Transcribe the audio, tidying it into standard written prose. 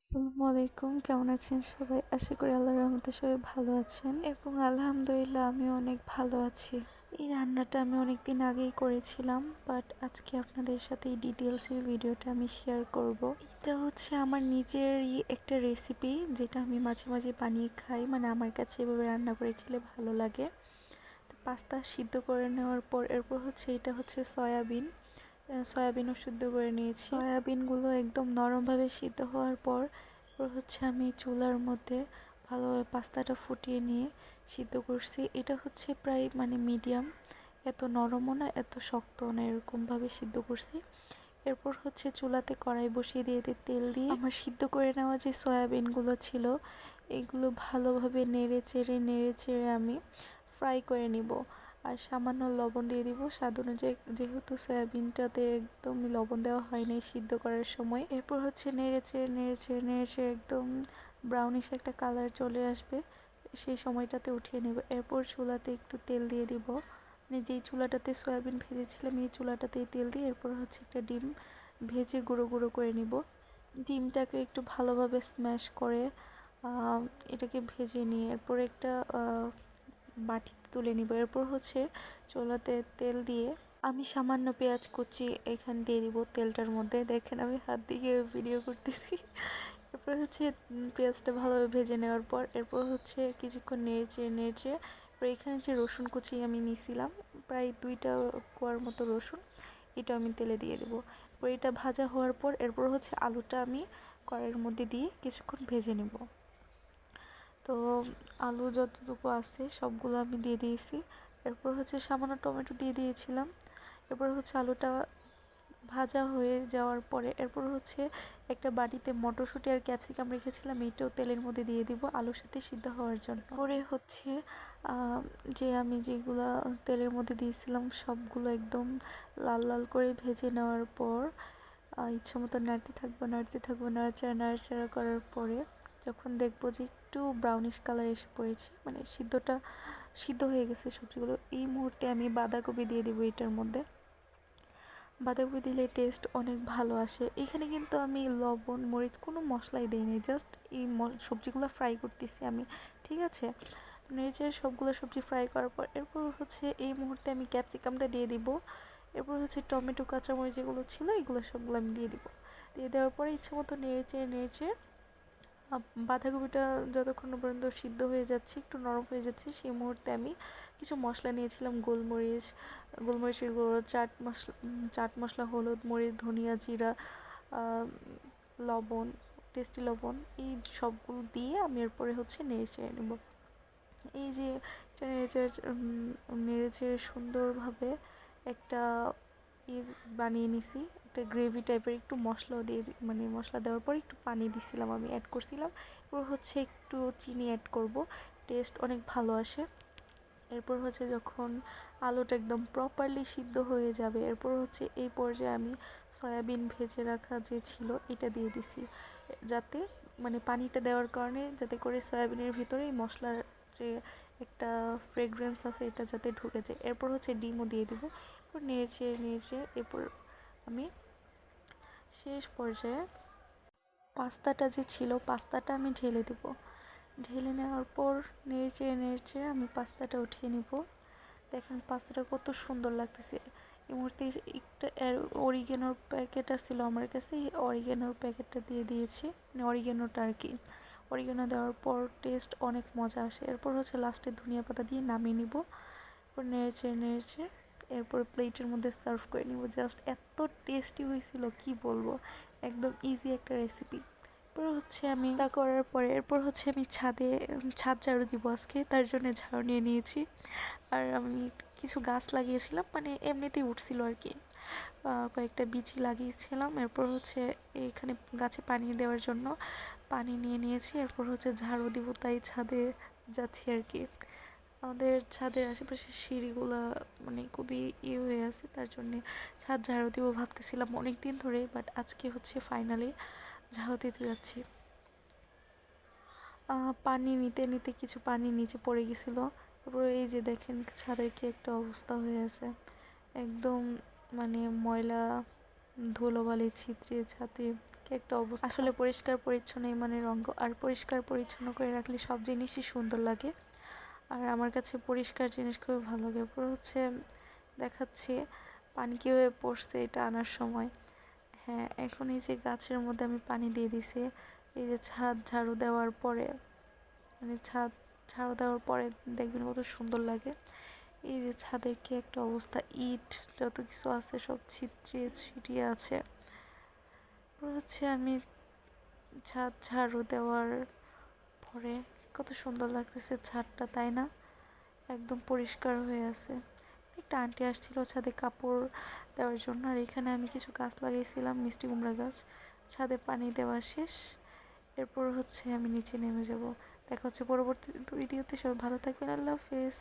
আসসালামু আলাইকুম, কেমন আছেন সবাই? আশা করি আল্লাহর রহমতে সবাই ভালো আছেন এবং আলহামদুলিল্লাহ আমি অনেক ভালো আছি। এই রান্নাটা আমি অনেক দিন আগেই করেছিলাম, বাট আজকে আপনাদের সাথে এই ডিটেলসের ভিডিওটা আমি শেয়ার করব। এটা হচ্ছে আমার নিজেরই একটা রেসিপি, যেটা আমি মাঝে মাঝে বানিয়ে খাই, মানে আমার কাছে এভাবে রান্না করে খেলে ভালো লাগে। তো পাস্তা সিদ্ধ করে নেওয়ার পর এরপর হচ্ছে এটা হচ্ছে সয়াবিনও সিদ্ধ করে নিয়েছি। সয়াবিনগুলো একদম নরমভাবে সিদ্ধ হওয়ার পর হচ্ছে আমি চুলার মধ্যে ভালোভাবে পাস্তাটা ফুটিয়ে নিয়ে সিদ্ধ করছি। এটা হচ্ছে প্রায় মানে মিডিয়াম, এত নরমও না এত শক্তও না, এরকমভাবে সিদ্ধ করছি। এরপর হচ্ছে চুলাতে কড়াই বসিয়ে দিয়ে তেল দিয়ে আমার সিদ্ধ করে নেওয়া যে সয়াবিনগুলো ছিল এগুলো ভালোভাবে নেড়ে চেড়ে আমি ফ্রাই করে নিব। আর সামান্য লবণ দিয়ে দিব স্বাদ অনুযায়ী, যেহেতু সয়াবিনটাতে একদম লবণ দেওয়া হয়নি সিদ্ধ করার সময়। এরপর হচ্ছে নেড়ে চেড়ে একদম ব্রাউনিশ একটা কালার চলে আসবে, সেই সময়টাতে উঠিয়ে নেব। এরপর চুলাতে একটু তেল দিয়ে দিব, মানে যেই চুলাটাতে সয়াবিন ভেজেছিলাম এই চুলাটাতেই তেল দিয়ে এরপর হচ্ছে একটা ডিম ভেজে গুঁড়ো গুঁড়ো করে নিব। ডিমটাকে একটু ভালোভাবে স্ম্যাশ করে এটাকে ভেজে নিয়ে এরপর একটা বাটিতে তুলে নিব। এরপর হচ্ছে চুলাতে তেল দিয়ে আমি সামান্য পেঁয়াজ কুচি এখানে দিয়ে দিব তেলটার মধ্যে। দেখেন আমি হাত দিয়ে ভিডিও করতেছি। এরপর হচ্ছে পেঁয়াজটা ভালোভাবে ভেজে নেওয়ার পর এরপর হচ্ছে কিছুক্ষণ নেড়ে এরপর এখানে যে রসুন কুচি আমি নিয়েছিলাম প্রায় 2টা কোয়ার মতো রসুন, এটা আমি তেলে দিয়ে দেবো। এরপর এটা ভাজা হওয়ার পর এরপর হচ্ছে আলুটা আমি কড়াইয়ের মধ্যে দিয়ে কিছুক্ষণ ভেজে নেব। তো আলু যতটুকু আছে সবগুলো আমি দিয়ে দিয়েছি। এরপর হচ্ছে সামান্য টমেটো দিয়ে দিয়েছিলাম। এরপর হচ্ছে আলুটা ভাজা হয়ে যাওয়ার পরে এরপর হচ্ছে একটা বাটিতে মটরশুঁটি আর ক্যাপসিকাম রেখেছিলাম, এইটাও তেলের মধ্যে দিয়ে দিব আলুর সাথে সিদ্ধ হওয়ার জন্য। পরে হচ্ছে যে আমি যেগুলো তেলের মধ্যে দিয়েছিলাম সবগুলো একদম লাল লাল করে ভেজে নেওয়ার পর ইচ্ছা মতো নাড়াচাড়া করার পরে যখন দেখবো যে একটু ব্রাউনিশ কালার এসে পড়েছে, মানে সিদ্ধ হয়ে গেছে সবজিগুলো, এই মুহূর্তে আমি বাঁধাকপি দিয়ে দিব এটার মধ্যে। বাঁধাকপি দিলে টেস্ট অনেক ভালো আসে। এখানে কিন্তু আমি লবণ মরিচ কোনো মশলাই দিইনি, জাস্ট এই সবজিগুলো ফ্রাই করতেছি আমি, ঠিক আছে। নেড়ে সবগুলো সবজি ফ্রাই করার পর এরপর হচ্ছে এই মুহূর্তে আমি ক্যাপসিকামটা দিয়ে দিব। এরপর হচ্ছে টমেটো কাঁচামরিচ যেগুলো ছিল এগুলো সবগুলো আমি দিয়ে দিব। দিয়ে দেওয়ার পরে ইচ্ছা মতো নেড়ে বাঁধাকপিটা যতক্ষণ পর্যন্ত সিদ্ধ হয়ে যাচ্ছে একটু নরম হয়ে যাচ্ছে সেই মুহূর্তে আমি কিছু মশলা নিয়েছিলাম, গোলমরিচের গুঁড়ো, চাট মশলা, হলুদ, মরিচ, ধনিয়া, জিরা, লবণ, টেস্টি লবণ, এই সবগুলো দিয়ে আমি এরপরে হচ্ছে নেড়ে নেব। এই যে নেড়ে সুন্দরভাবে একটা বানিয়ে নিছি, একটা গ্রেভি টাইপের। একটু মশলাও দিয়ে মানে মশলা দেওয়ার পর একটু পানি দিছিলাম, আমি অ্যাড করছিলাম। এরপর হচ্ছে একটু চিনি অ্যাড করব, টেস্ট অনেক ভালো আসে। এরপর হচ্ছে যখন আলুটা একদম প্রপারলি সিদ্ধ হয়ে যাবে এরপর হচ্ছে এই পর্যায়ে আমি সয়াবিন ভেজে রাখা যে ছিল এটা দিয়ে দিছি, যাতে মানে পানিটা দেওয়ার কারণে যাতে করে সয়াবিনের ভিতরে এই মশলার যে একটা ফ্রেগরেন্স আছে এটা যাতে ঢুকে যায়। এরপর হচ্ছে ডিমও দিয়ে দিব। এরপর নেড়ে এরপর আমি শেষ পর্যায়ে পাস্তাটা যে ছিল পাস্তাটা আমি ঢেলে দেব। ঢেলে নেওয়ার পর নেড়ে আমি পাস্তাটা উঠিয়ে নিব। দেখেন পাস্তাটা কত সুন্দর লাগতেছে। এই মুহূর্তে একটা অরিগেনোর প্যাকেট আসছিল আমার কাছে, এই অরিগেনোর প্যাকেটটা দিয়ে দিয়েছি, মানে অরিগেনোটা আর কি। অরিগেনো দেওয়ার পর টেস্ট অনেক মজা আসে। এরপর হচ্ছে লাস্টে ধনিয়া পাতা দিয়ে নামিয়ে নিব। এরপর নেড়ে এরপর প্লেটের মধ্যে সার্ভ করে নিব। জাস্ট এত টেস্টি হয়েছিল কি বলবো, একদম ইজি একটা রেসিপি। এরপর হচ্ছে আমি তা করার পরে এরপর হচ্ছে আমি ছাদ ঝাড়ু দিব আজকে, তার জন্য ঝাড়ু নিয়ে নিয়েছি। আর আমি কিছু গাছ লাগিয়েছিলাম, মানে এমনিতেই উঠছিল আর কি, কয়েকটা বিচি লাগিয়েছিলাম। এরপর হচ্ছে এইখানে গাছে পানি দেওয়ার জন্য পানি নিয়ে নিয়েছি। এরপর হচ্ছে ঝাড়ু দিব, তাই ছাদে যাচ্ছি আর কি। আমাদের ছাদের আশেপাশে সিঁড়িগুলা মানে খুবই হয়ে আছে, তার জন্যে ছাদ ঝাড়ু দিব ভাবতেছিলাম অনেক দিন ধরে, বাট আজকে হচ্ছে ফাইনালি ঝাড়ু দিতে যাচ্ছি। পানি নিতে কিছু পানি নিচে পড়ে গেছিলো। তারপর এই যে দেখেন ছাদের কি একটা অবস্থা হয়ে আছে, একদম মানে ময়লা ধুলোবালি ছিটিয়ে ছাতে কি একটা অবস্থা। আসলে পরিষ্কার পরিচ্ছন্ন ইমানের অঙ্গ, আর পরিষ্কার পরিচ্ছন্ন করে রাখলে সব জিনিসই সুন্দর লাগে। আর আমার কাছে পরিষ্কার জিনিস খুবই ভালো লাগে। পুরো দেখাচ্ছি পানি কীভাবে পড়ছে এটা আনার সময়। হ্যাঁ, এখন এই যে গাছের মধ্যে আমি পানি দিয়ে দিছি, এই যে ছাদ ঝাড়ু দেওয়ার পরে, মানে ছাদ ঝাড়ু দেওয়ার পরে দেখবেন কত সুন্দর লাগে। এই যে ছাদের কি একটা অবস্থা, ইট যত কিছু আছে সব ছিটিয়ে ছিটিয়ে আছে। আমি ছাদ ঝাড়ু দেওয়ার পরে কত সুন্দর লাগতেছে ছাদটা, তাই না? একদম পরিষ্কার হয়ে আছে। একটা আন্টি আসছিল ছাদে কাপড় দেওয়ার জন্য, আর এখানে আমি কিছু গাছ লাগাইছিলাম, মিষ্টি কুমড়া গাছ। ছাদে পানি দেওয়া শেষ, এরপর আমি নিচে নেমে যাব। দেখা হচ্ছে পরবর্তী ভিডিওতে। সবাই ভালো থাকবেন, আল্লাহ হাফেজ।